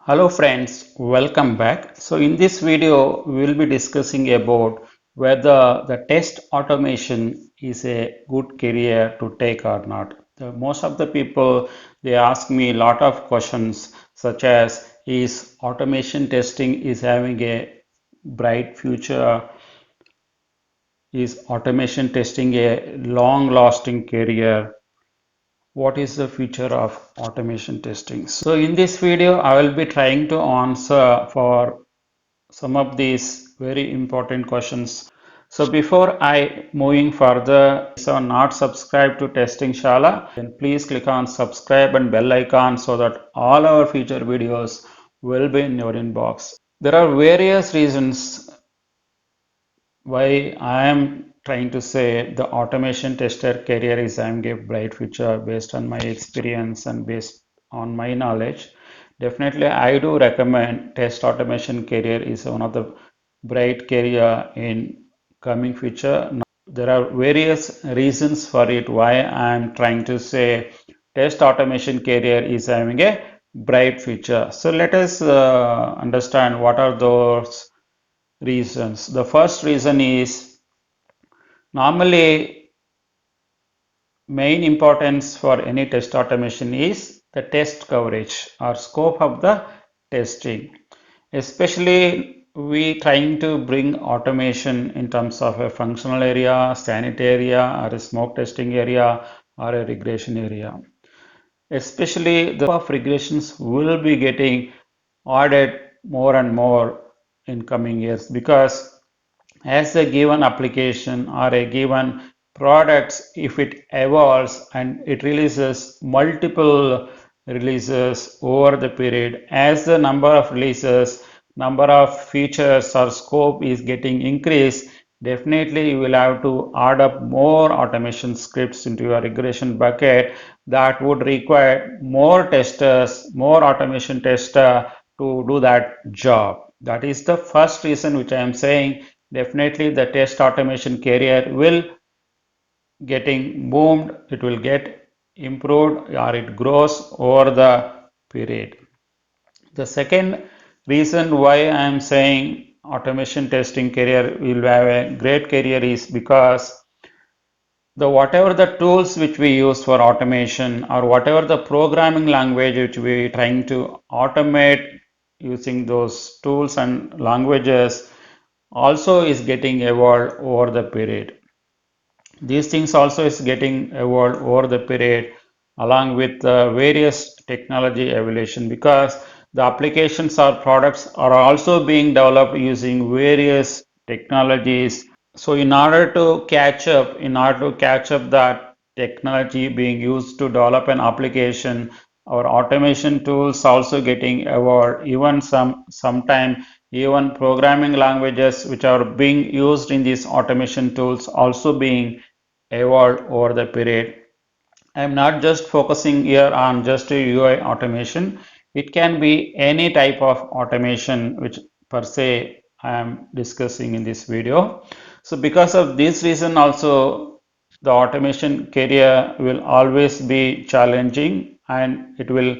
Hello friends, welcome back. So in this video, we will be discussing about whether the test automation is a good career to take or not. Most of the people, they ask me a lot of questions such as, is automation testing is having a bright future? Is automation testing a long-lasting career? What is the future of automation testing? So in this video, I will be trying to answer for some of these very important questions. So before I moving further, if you are not subscribed to Testing Shala, then please click on subscribe and bell icon so that all our future videos will be in your inbox. There are various reasons why I am trying to say the automation tester career is having a bright future based on my experience and based on my knowledge. Definitely, I do recommend test automation career is one of the bright career in coming future. Now, there are various reasons for it why I am trying to say test automation career is having a bright future. So let us understand what are those reasons. The first reason is normally main importance for any test automation is the test coverage or scope of the testing. Especially we trying to bring automation in terms of a functional area, sanitary area, or a smoke testing area, or a regression area. Especially the of regressions will be getting added more and more in coming years because as a given application or a given products, if it evolves and it releases multiple releases over the period, as the number of releases, number of features or scope is getting increased, definitely you will have to add up more automation scripts into your regression bucket that would require more testers, more automation tester to do that job. That is the first reason which I am saying definitely the test automation career will getting boomed, it will get improved or it grows over the period. The second reason why I am saying automation testing career will have a great career is because the whatever the tools which we use for automation or whatever the programming language which we trying to automate using those tools and languages also is getting evolved over the period. These things also is getting evolved over the period along with various technology evolution because the applications or products are also being developed using various technologies. So in order to catch up that technology being used to develop an application, our automation tools also getting evolved. Even sometime even programming languages which are being used in these automation tools also being evolved over the period. I'm not just focusing here on just a UI automation. It can be any type of automation which per se I am discussing in this video. So because of this reason also the automation career will always be challenging and it will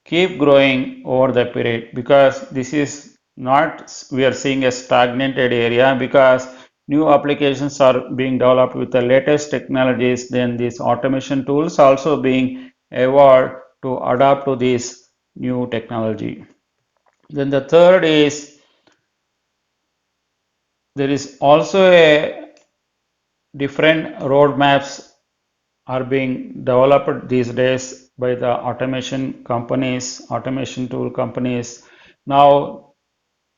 keep growing over the period because this is not we are seeing a stagnated area because new applications are being developed with the latest technologies, then these automation tools also being evolved to adapt to this new technology. Then the third is there is also a different roadmaps are being developed these days by the automation companies, automation tool companies. Now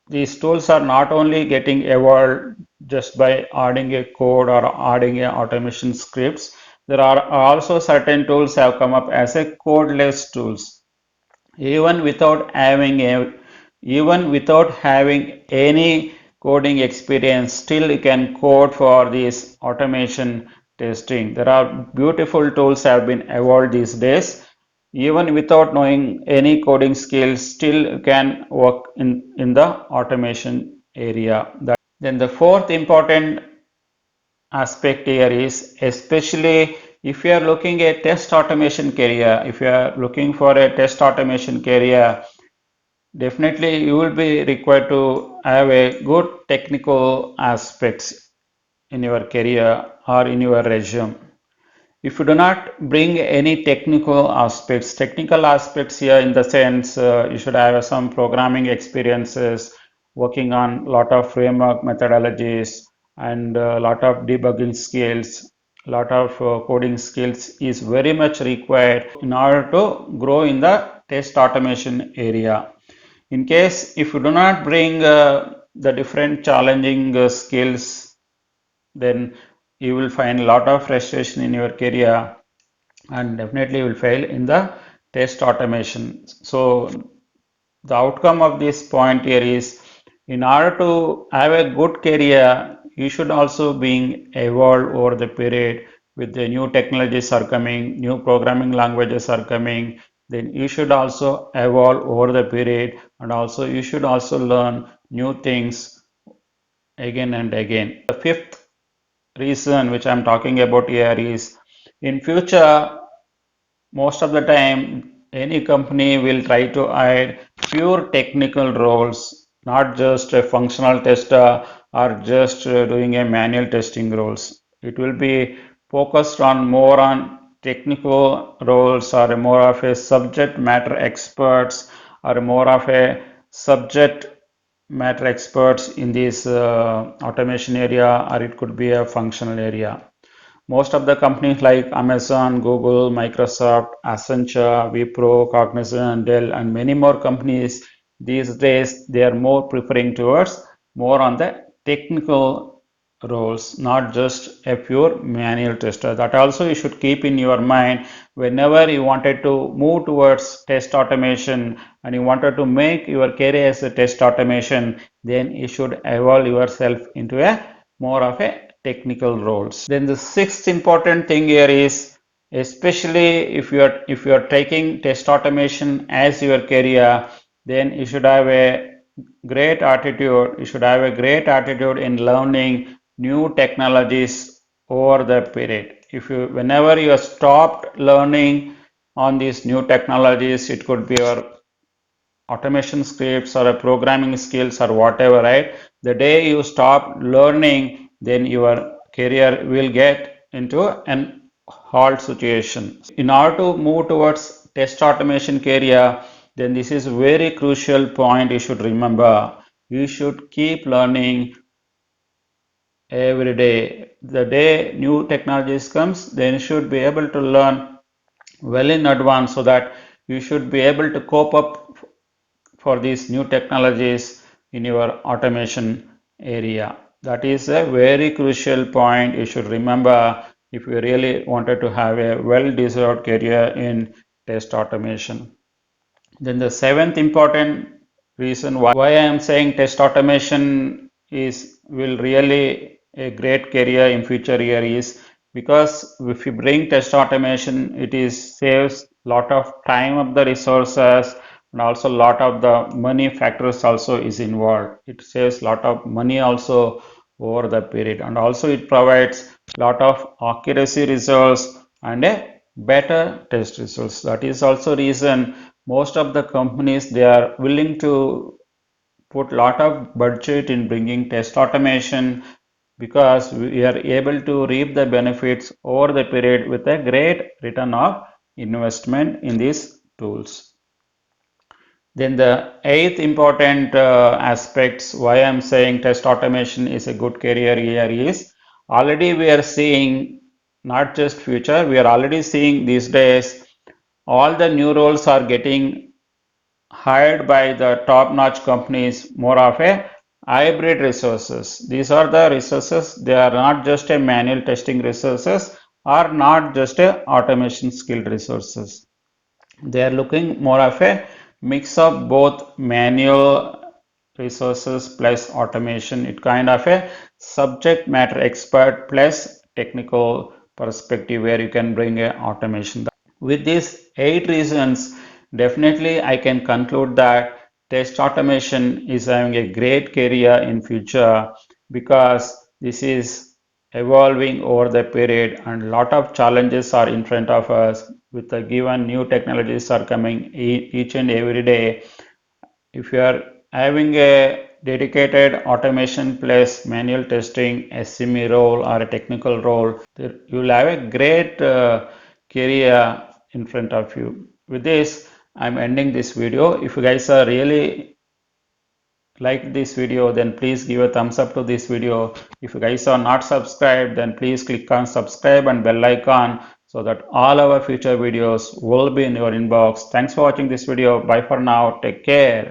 these tools are not only getting evolved just by adding a code or adding a automation scripts. There are also certain tools have come up as a codeless tools. Even without having a even without having any coding experience, still you can code for this automation testing. There are beautiful tools have been evolved these days even without knowing any coding skills, still you can work in the automation area. Then the fourth important aspect here is especially if you are looking at test automation career, if you are looking for a test automation career, definitely you will be required to have a good technical aspects in your career or in your resume. If you do not bring any technical aspects here in the sense you should have some programming experiences, working on lot of framework methodologies and a lot of debugging skills, lot of coding skills is very much required in order to grow in the test automation area. In case if you do not bring the different challenging skills, then you will find a lot of frustration in your career and definitely you will fail in the test automation. So the outcome of this point here is in order to have a good career, you should also being evolved over the period with the new technologies are coming, new programming languages are coming, then you should also evolve over the period and also you should also learn new things again and again. The fifth reason which I'm talking about here is in future most of the time any company will try to hire pure technical roles, not just a functional tester or just doing a manual testing roles. It will be focused on more on technical roles or more of a subject matter experts or more of a subject matter experts in this automation area or it could be a functional area. Most of the companies like Amazon, Google, Microsoft, Accenture, Wipro, Cognizant, Dell, and many more companies these days they are more preferring towards more on the technical roles, not just a pure manual tester. That also you should keep in your mind whenever you wanted to move towards test automation and you wanted to make your career as a test automation, then you should evolve yourself into a more of a technical roles. Then the sixth important thing here is especially if you are taking test automation as your career, then you should have a great attitude. You should have a great attitude in learning new technologies over the period. If you whenever you have stopped learning on these new technologies, it could be your automation scripts or a programming skills or whatever, right? The day you stop learning, then your career will get into an halt situation. In order to move towards test automation career, then this is very crucial point you should remember. You should keep learning every day. The day new technologies comes, then you should be able to learn well in advance so that you should be able to cope up for these new technologies in your automation area. That is a very crucial point you should remember if you really wanted to have a well-deserved career in test automation. Then the seventh important reason why I am saying test automation is will really a great career in future here is because if you bring test automation, it is saves lot of time of the resources and also lot of the money factors also is involved. It saves lot of money also over the period and also it provides lot of accuracy results and a better test results. That is also reason most of the companies they are willing to put lot of budget in bringing test automation because we are able to reap the benefits over the period with a great return of investment in these tools. Then the eighth important aspects why I'm saying test automation is a good career here is already we are seeing not just future, we are already seeing these days all the new roles are getting hired by the top-notch companies more of a hybrid resources. These are the resources, they are not just a manual testing resources or not just a automation skilled resources. They are looking more of a mix of both manual resources plus automation. It kind of a subject matter expert plus technical perspective where you can bring a automation. With these eight reasons, definitely I can conclude that test automation is having a great career in future because this is evolving over the period and a lot of challenges are in front of us with the given new technologies are coming each and every day If you are having a dedicated automation plus manual testing, SME role or a technical role, you'll have a great career in front of you. With this, I'm ending this video. If you guys are really like this video, then please give a thumbs up to this video. If you guys are not subscribed, then please click on subscribe and bell icon so that all our future videos will be in your inbox. Thanks for watching this video. Bye for now. Take care.